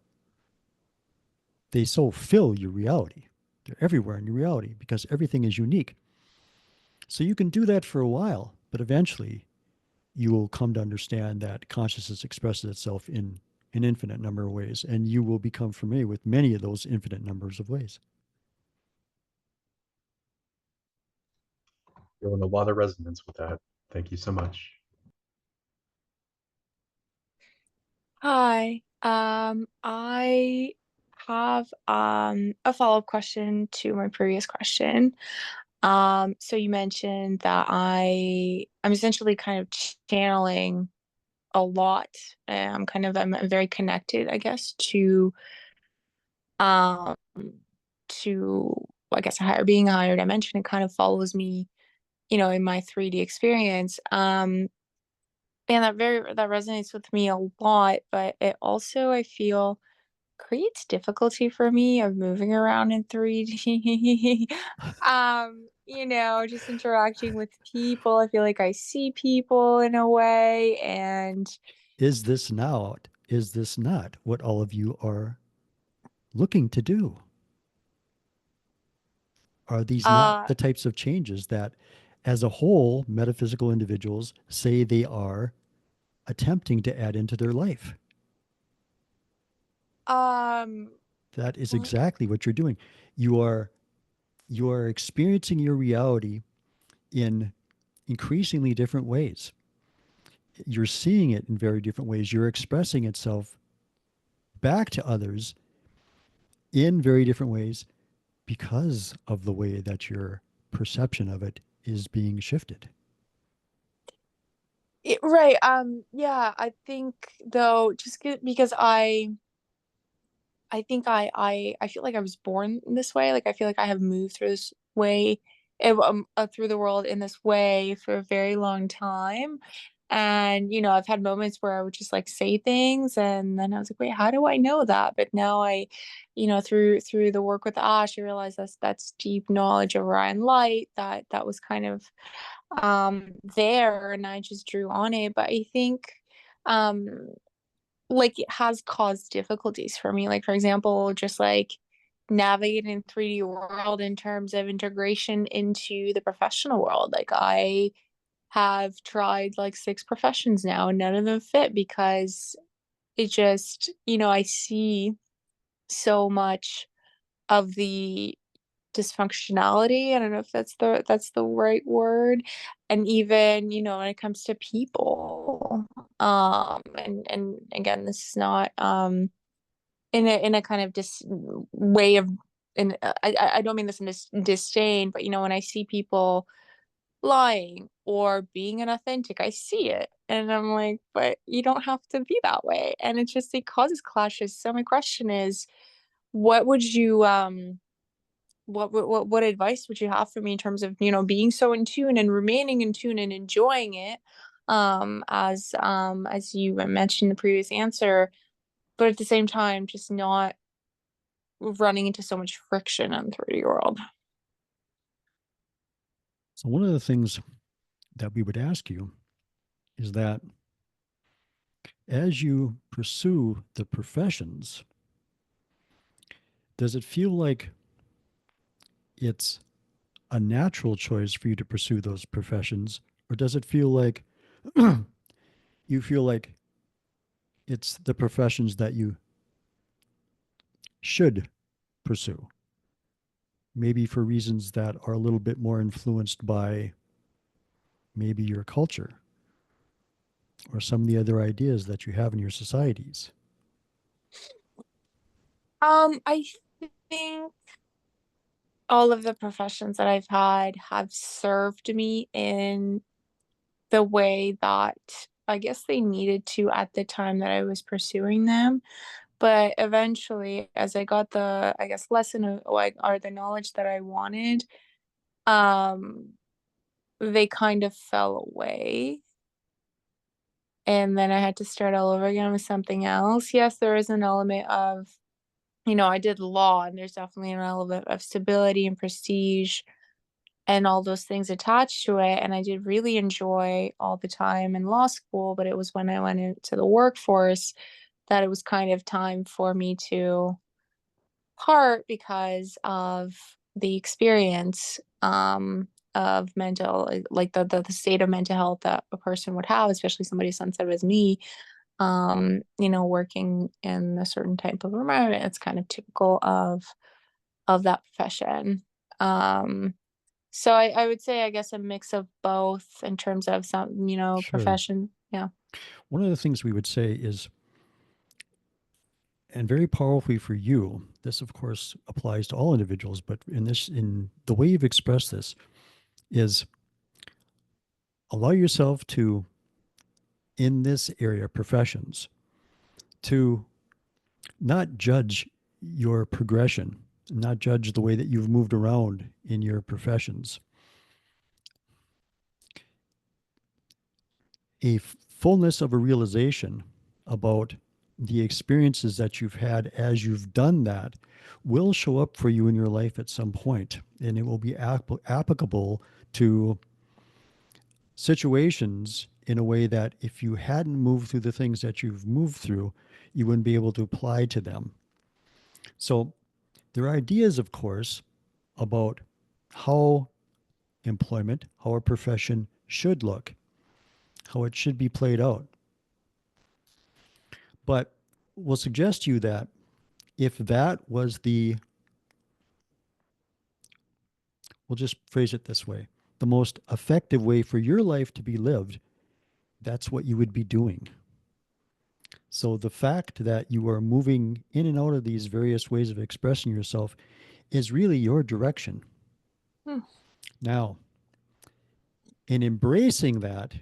they so fill your reality. They're everywhere in your reality because everything is unique. So you can do that for a while, but eventually you will come to understand that consciousness expresses itself in an infinite number of ways, and you will become familiar with many of those infinite numbers of ways. Feeling a lot of resonance with that. Thank you so much. Hi. I have a follow-up question to my previous question. So you mentioned that I'm essentially kind of channeling a lot. I'm very connected, I guess, um to I guess a higher being, a higher dimension. It kind of follows me, in my 3D experience. And that resonates with me a lot, but it also I feel creates difficulty for me of moving around in 3D. Just interacting with people. I feel like I see people in a way, and Is this not what all of you are looking to do? Are these not uh the types of changes that, as a whole, metaphysical individuals say they are attempting to add into their life? um That is l- exactly what you're doing. You are you are experiencing your reality in increasingly different ways. You're seeing it in very different ways. You're expressing itself back to others in very different ways because of the way that your perception of it is being shifted. right. Yeah, I think though, because I think I feel like I was born this way. Like I feel like I have moved through this way through the world in this way for a very long time. And, I've had moments where I would just like say things and then I was like, wait, how do I know that? But now through the work with Ash, I realized that's deep knowledge of Orion light that was kind of there, and I just drew on it. But I think um like it has caused difficulties for me. Like, for example, just like navigating 3D world in terms of integration into the professional world. Like, I have tried like 6 professions now and none of them fit because it just, I see so much of the dysfunctionality. I don't know if that's the right word. And even, when it comes to people, and again, this is not in a kind of way of, and I don't mean this in disdain, but when I see people lying or being inauthentic, I see it and I'm like, but you don't have to be that way. And it causes clashes. So my question is, what would you what advice would you have for me in terms of, being so in tune and remaining in tune and enjoying it, as you mentioned in the previous answer, but at the same time just not running into so much friction in the 3D world. So one of the things that we would ask you is that as you pursue the professions, does it feel like it's a natural choice for you to pursue those professions, or does it feel like you feel like it's the professions that you should pursue? Maybe for reasons that are a little bit more influenced by maybe your culture or some of the other ideas that you have in your societies. I think all of the professions that I've had have served me in the way that I guess they needed to at the time that I was pursuing them. But eventually, as I got the, I guess, lesson of like, or the knowledge that I wanted, um, they kind of fell away. And then I had to start all over again with something else. Yes, there is an element of, I did law, and there's definitely an element of stability and prestige and all those things attached to it. And I did really enjoy all the time in law school, but it was when I went into the workforce that it was kind of time for me to part because of the experience of mental, like the state of mental health that a person would have, especially somebody as sensitive as me, working in a certain type of environment. It's kind of typical of that profession. So I would say, I guess, a mix of both in terms of some, Sure. profession. Yeah. One of the things we would say is, and very powerfully for you, this of course applies to all individuals, but in the way you've expressed this, is allow yourself to, in this area, professions, to not judge your progression, not judge the way that you've moved around in your professions. A fullness of a realization about the experiences that you've had as you've done that will show up for you in your life at some point, and it will be applicable to situations in a way that if you hadn't moved through the things that you've moved through, you wouldn't be able to apply to them. So there are ideas, of course, about how employment, how a profession should look, how it should be played out. But we'll suggest to you that if that was we'll just phrase it this way, the most effective way for your life to be lived, that's what you would be doing. So the fact that you are moving in and out of these various ways of expressing yourself is really your direction. Hmm. Now, in embracing that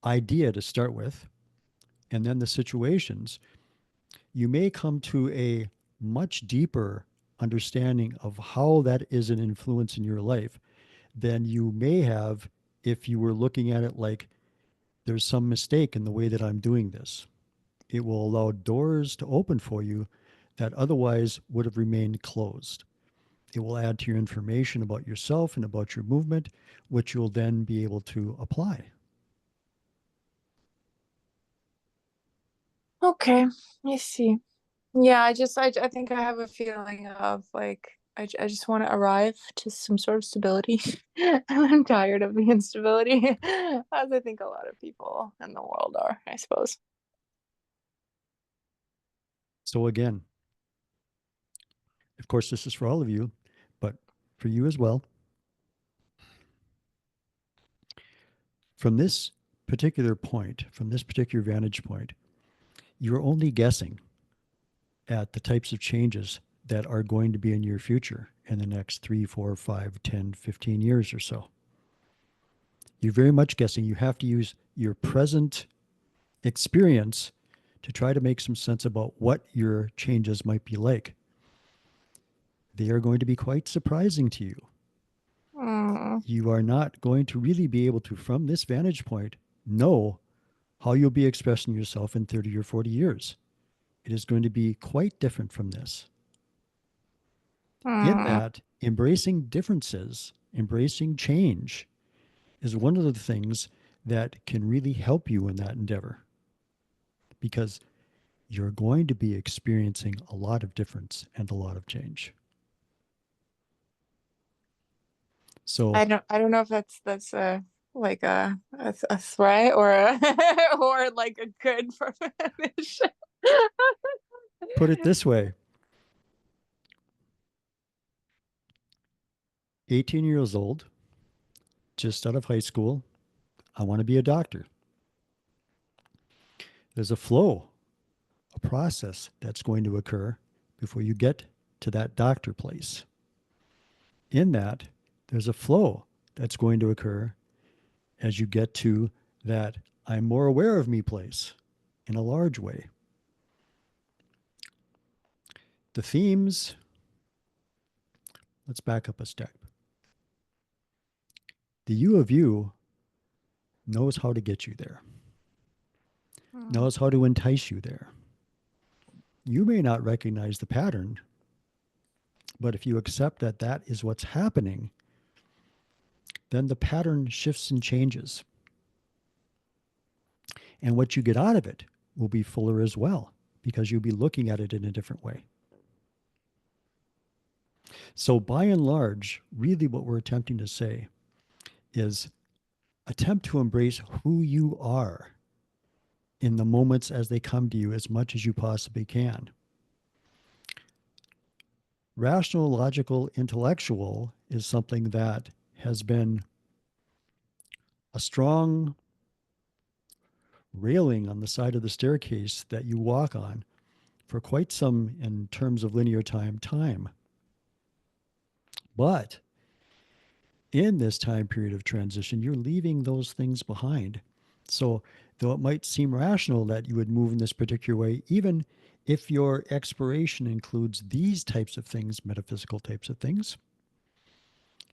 idea to start with, and then the situations, you may come to a much deeper understanding of how that is an influence in your life than you may have if you were looking at it like there's some mistake in the way that I'm doing this. It will allow doors to open for you that otherwise would have remained closed. It will add to your information about yourself and about your movement, which you'll then be able to apply. Okay, I see. Yeah, I think I have a feeling of like I just want to arrive to some sort of stability. And I'm tired of the instability, as I think a lot of people in the world are, I suppose. So, again, of course, this is for all of you, but for you as well. From this particular point, from this particular vantage point, you're only guessing at the types of changes that are going to be in your future in the next 3, 4, 5, 10, 15 years or so. You're very much guessing. You have to use your present experience to try to make some sense about what your changes might be like. They are going to be quite surprising to you. Mm. You are not going to really be able to, from this vantage point, know how you'll be expressing yourself in 30 or 40 years. It is going to be quite different from this. In Mm. that, embracing differences, embracing change, is one of the things that can really help you in that endeavor. Because you're going to be experiencing a lot of difference and a lot of change. So I don't know if that's a like a threat or a or like a good premonition. put it this way, 18 years old, just out of high school, I want to be a doctor. There's a flow, a process that's going to occur before you get to that doctor place. In that, there's a flow that's going to occur as you get to that I'm more aware of me place in a large way. The themes, let's back up a step. The you of you knows how to get you there, knows how to entice you there. You may not recognize the pattern, but if you accept that that is what's happening, then the pattern shifts and changes. And what you get out of it will be fuller as well, because you'll be looking at it in a different way. So, by and large, really what we're attempting to say is attempt to embrace who you are in the moments as they come to you as much as you possibly can. Rational, logical, intellectual is something that has been a strong railing on the side of the staircase that you walk on for quite some, in terms of linear time. But in this time period of transition, you're leaving those things behind. So, though it might seem rational that you would move in this particular way, even if your exploration includes these types of things, metaphysical types of things,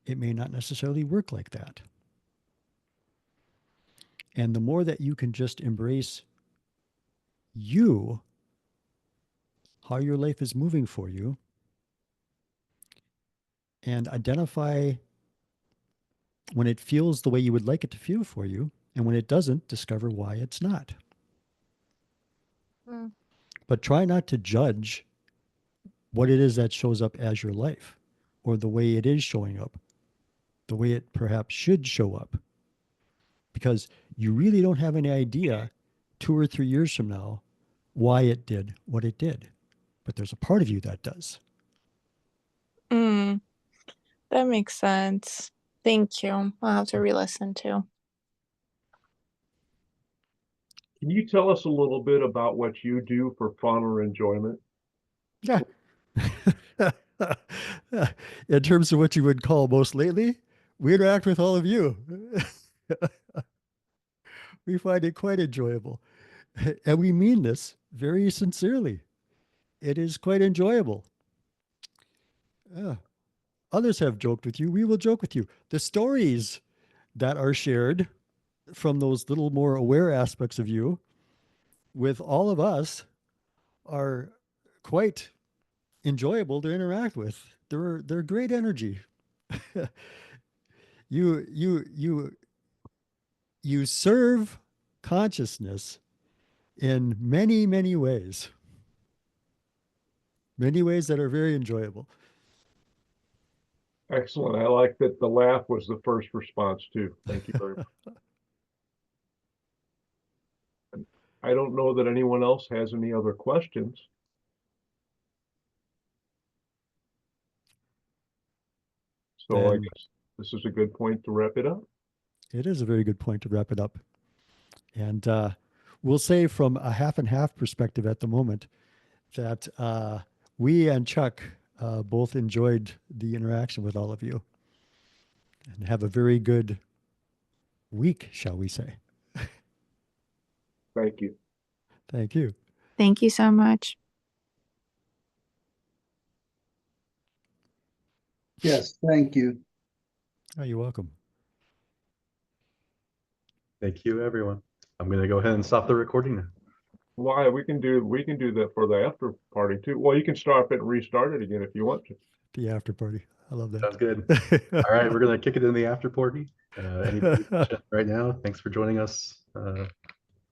it may not necessarily work like that. And the more that you can just embrace you, how your life is moving for you, and identify when it feels the way you would like it to feel for you, and when it doesn't, discover why it's not. Mm. But try not to judge what it is that shows up as your life, or the way it is showing up, the way it perhaps should show up. Because you really don't have any idea 2 or 3 years from now why it did what it did. But there's a part of you that does. Mm. That makes sense. Thank you. I'll have to re-listen too. Can you tell us a little bit about what you do for fun or enjoyment? Yeah. In terms of what you would call most lately, we interact with all of you. We find it quite enjoyable. And we mean this very sincerely. It is quite enjoyable. Others have joked with you. We will joke with you. The stories that are shared from those little more aware aspects of you with all of us are quite enjoyable to interact with. They're great energy. You serve consciousness in many, many ways. Many ways that are very enjoyable. Excellent. I like that the laugh was the first response too. Thank you very much. I don't know that anyone else has any other questions. So I Then guess this is a good point to wrap it up. it is a very good point to wrap it up. And we'll say from a half and half perspective at the moment that we and Chuck both enjoyed the interaction with all of you and have a very good week, shall we say. Thank you. Thank you. Thank you so much. Yes, thank you. Oh, you're welcome. Thank you, everyone. I'm going to go ahead and stop the recording now. Why we can do that for the after party too. Well, you can stop it and restart it again if you want to. The after party. I love that. Sounds good. All right, we're going to kick it in the after party. Anybody watching right now, thanks for joining us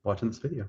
watching this video.